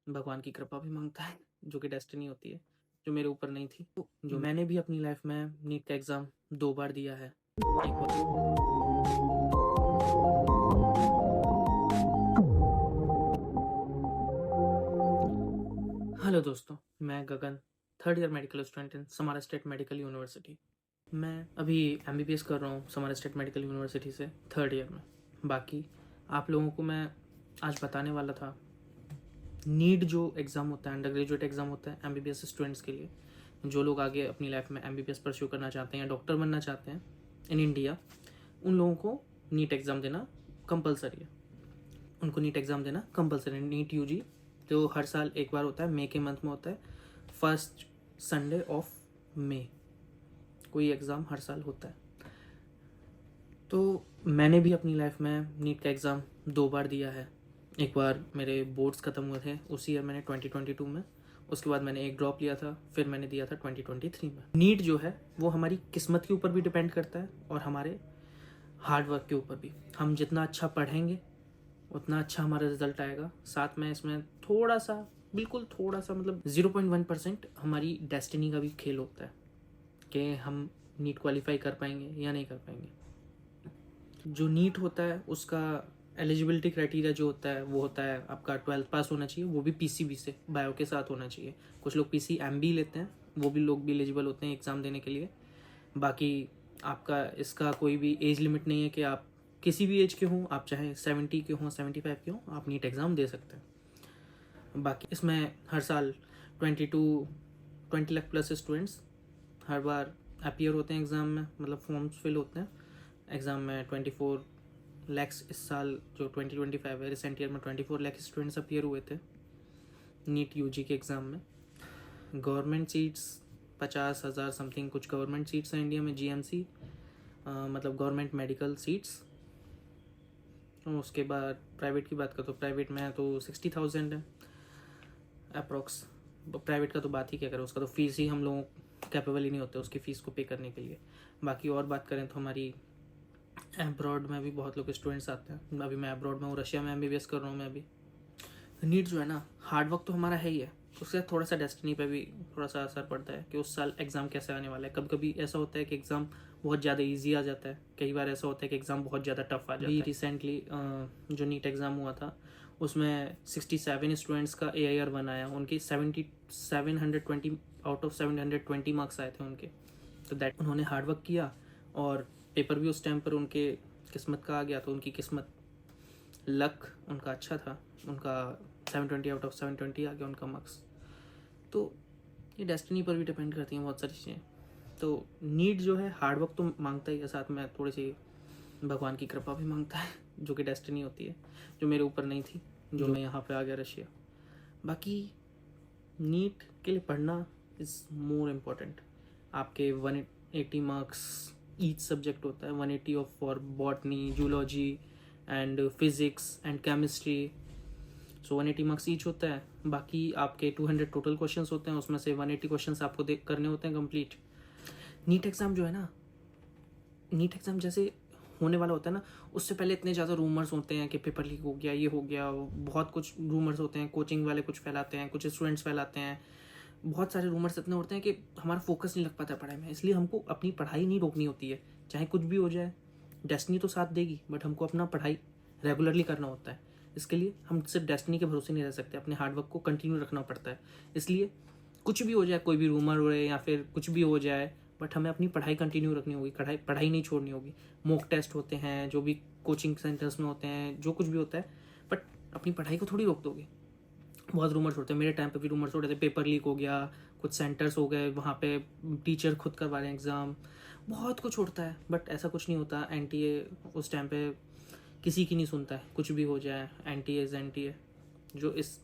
भगवान की कृपा भी मांगता है, जो कि डेस्टिनी होती है, जो मेरे ऊपर नहीं थी। जो मैंने भी अपनी लाइफ में नीट का एग्ज़ाम 2 बार दिया है। एक बार हेलो दोस्तों, मैं Gagan, third year medical student in Samara state medical university. मैं अभी एमबीबीएस कर रहा हूँ समारा स्टेट मेडिकल यूनिवर्सिटी से थर्ड ईयर में। बाकी आप लोगों को मैं आज बताने वाला था नीट जो एग्ज़ाम होता है, अंडर ग्रेजुएट एग्ज़ाम होता है एमबीबीएस स्टूडेंट्स के लिए, जो लोग आगे अपनी लाइफ में एमबीबीएस परस्यू करना चाहते हैं या डॉक्टर बनना चाहते हैं इन इंडिया, उन लोगों को नीट एग्ज़ाम देना कंपलसरी है। उनको नीट एग्ज़ाम देना कंपलसरी है। नीट यूजी जो हर साल एक बार होता है, मई के मंथ में होता है, फर्स्ट संडे ऑफ मई कोई एग्ज़ाम हर साल होता है। तो मैंने भी अपनी लाइफ में नीट का एग्ज़ाम 2 बार दिया है। एक बार मेरे बोर्ड्स ख़त्म हुए थे उसी ईयर मैंने 2022 में, उसके बाद मैंने एक ड्रॉप लिया था, फिर मैंने दिया था 2023 में। नीट जो है वो हमारी किस्मत के ऊपर भी डिपेंड करता है और हमारे हार्ड वर्क के ऊपर भी। हम जितना अच्छा पढ़ेंगे उतना अच्छा हमारा रिजल्ट आएगा। साथ में इसमें थोड़ा सा, बिल्कुल थोड़ा सा, मतलब 0.1% हमारी डेस्टिनी का भी खेल होता है कि हम नीट क्वालिफाई कर पाएंगे या नहीं कर पाएंगे। जो नीट होता है उसका एलिजिबिलिटी क्राइटेरिया जो होता है वो होता है आपका 12th पास होना चाहिए, वो भी पीसीबी से बायो के साथ होना चाहिए। कुछ लोग पीसीएमबी लेते हैं, वो भी लोग भी एलिजिबल होते हैं एग्ज़ाम देने के लिए। बाकी आपका इसका कोई भी एज लिमिट नहीं है कि आप किसी भी एज के हों, आप चाहे 70 के हों, 75 के हों, आप नीट एग्ज़ाम दे सकते हैं। बाकी इसमें हर साल 20 लाख प्लस स्टूडेंट्स हर बार अपीयर होते हैं एग्ज़ाम में, मतलब फॉर्म्स फिल होते हैं एग्ज़ाम में। 24 लैक्स इस साल जो 2025 है, रिसेंट ईयर में 24 लाख स्टूडेंट्स अपीयर हुए थे नीट यूजी के एग्ज़ाम में। गवर्नमेंट सीट्स 50,000 समथिंग कुछ गवर्नमेंट सीट्स हैं इंडिया में, जीएमसी मतलब गवर्नमेंट मेडिकल सीट्स। उसके बाद प्राइवेट की बात करो तो प्राइवेट में तो 60,000 है अप्रोक्स। प्राइवेट का तो बात ही क्या करें, उसका तो फीस ही हम लोग कैपेबल ही नहीं होते उसकी फ़ीस को पे करने के लिए। बाकी और बात करें तो हमारी एब्रॉड में भी बहुत लोग स्टूडेंट्स आते हैं। अभी मैं एब्रॉड में हूँ, रशिया में एमबीबीएस कर रहा हूँ मैं अभी। नीट जो है ना, हार्ड वर्क तो हमारा है ही है, उससे थोड़ा सा डेस्टिनी पे भी थोड़ा सा असर पड़ता है कि उस साल एग्ज़ाम कैसे आने वाला है। कभी कभी ऐसा होता है कि एग्ज़ाम बहुत ज़्यादा इजी आ जाता है, कई बार ऐसा होता है कि एग्ज़ाम बहुत ज़्यादा टफ आ जाता है। रिसेंटली जो नीट एग्ज़ाम हुआ था उसमें 67 स्टूडेंट्स का AIR बनाया, उनकी 720 आउट ऑफ 720 मार्क्स आए थे उनके। तो दैट उन्होंने हार्ड वर्क किया और पेपर भी उस टाइम पर उनके किस्मत का आ गया, तो उनकी किस्मत, लक उनका अच्छा था, उनका 720 आउट ऑफ 720 आ गया उनका मार्क्स। तो ये डेस्टिनी पर भी डिपेंड करती हैं बहुत सारी चीज़ें। तो नीट जो है हार्ड वर्क तो मांगता ही है, साथ में थोड़ी सी भगवान की कृपा भी मांगता है, जो कि डेस्टिनी होती है, जो मेरे ऊपर नहीं थी, जो मैं यहाँ पे आ गया रशिया। बाकी नीट के लिए पढ़ना इज़ मोर इम्पोर्टेंट। आपके 180 मार्क्स ईच सब्जेक्ट होता है, 180 of for botany, zoology and physics and chemistry. So 180 marks each होता है। बाकी आपके 200 टोटल क्वेश्चंस होते हैं, उसमें से 180 क्वेश्चंस आपको करने होते हैं कंप्लीट। नीट एग्ज़ाम जो है ना, नीट एग्ज़ाम जैसे होने वाला होता है ना, उससे पहले इतने ज़्यादा रूमर्स होते हैं कि पेपर लीक हो गया, ये हो गया, बहुत कुछ रूमर्स होते हैं। कोचिंग वाले कुछ फैलाते हैं, कुछ स्टूडेंट्स फैलाते हैं, बहुत सारे रूमर्स इतने होते हैं कि हमारा फोकस नहीं लग पाता पढ़ाई में। इसलिए हमको अपनी पढ़ाई नहीं रोकनी होती है, चाहे कुछ भी हो जाए। डेस्टिनी तो साथ देगी, बट हमको अपना पढ़ाई रेगुलरली करना होता है। इसके लिए हम सिर्फ डेस्टिनी के भरोसे नहीं रह सकते, अपने हार्डवर्क को कंटिन्यू रखना पड़ता है। इसलिए कुछ भी हो जाए, कोई भी रूमर हो या फिर कुछ भी हो जाए, बट हमें अपनी पढ़ाई कंटिन्यू रखनी होगी, पढ़ाई नहीं छोड़नी होगी। मॉक टेस्ट होते हैं जो भी कोचिंग सेंटर्स में होते हैं, जो कुछ भी होता है, बट अपनी पढ़ाई को थोड़ी रोक दोगे। बहुत रूमर्स होते हैं, मेरे टाइम पे भी रूमर्स हो रहे थे, पेपर लीक हो गया, कुछ सेंटर्स हो गए वहाँ पे टीचर खुद करवा रहे हैं एग्ज़ाम, बहुत कुछ होता है। बट ऐसा कुछ नहीं होता। एनटीए उस टाइम पे किसी की नहीं सुनता है, कुछ भी हो जाए। एनटीए जो इस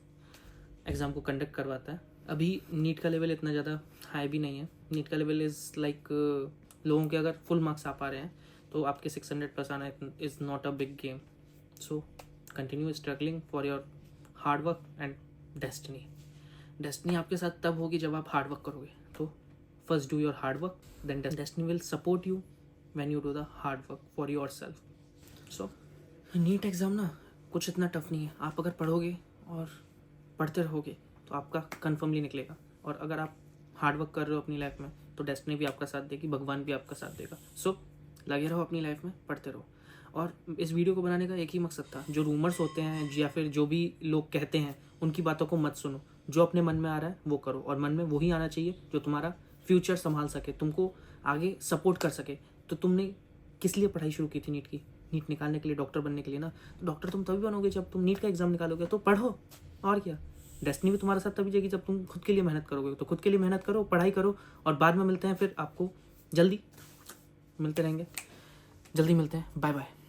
एग्ज़ाम को कंडक्ट करवाता है। अभी नीट का लेवल इतना ज़्यादा हाई भी नहीं है। नीट का लेवल इज़ लाइक लोगों के अगर फुल मार्क्स आ पा रहे हैं तो आपके 600 प्लस आना is not a big game. So continue struggling for your hard work and destiny. Destiny आपके साथ तब होगी जब आप हार्ड वर्क करोगे। तो first do your hard work, then destiny will support you when you do the hard work for yourself. So NEET exam ना कुछ इतना टफ नहीं है। आप अगर पढ़ोगे और पढ़ते रहोगे तो आपका कन्फर्मली निकलेगा। और अगर आप हार्ड वर्क कर रहे हो अपनी लाइफ में तो डेस्टिनी भी आपका साथ देगी, भगवान भी आपका साथ देगा। सो लगे रहो अपनी लाइफ में, पढ़ते रहो। और इस वीडियो को बनाने का एक ही मकसद था, जो रूमर्स होते हैं या फिर जो भी लोग कहते हैं उनकी बातों को मत सुनो। जो अपने मन में आ रहा है वो करो, और मन में वही आना चाहिए जो तुम्हारा फ्यूचर संभाल सके, तुमको आगे सपोर्ट कर सके। तो तुमने किस लिए पढ़ाई शुरू की थी नीट की? नीट निकालने के लिए, डॉक्टर बनने के लिए ना। तो डॉक्टर तुम तभी बनोगे जब तुम नीट का एग्जाम निकालोगे। तो पढ़ो, और क्या। डेस्टिनी भी तुम्हारे साथ तभी जाएगी जब तुम खुद के लिए मेहनत करोगे। तो खुद के लिए मेहनत करो, पढ़ाई करो, और बाद में मिलते हैं फिर आपको जल्दी मिलते रहेंगे, जल्दी मिलते हैं। Bye bye.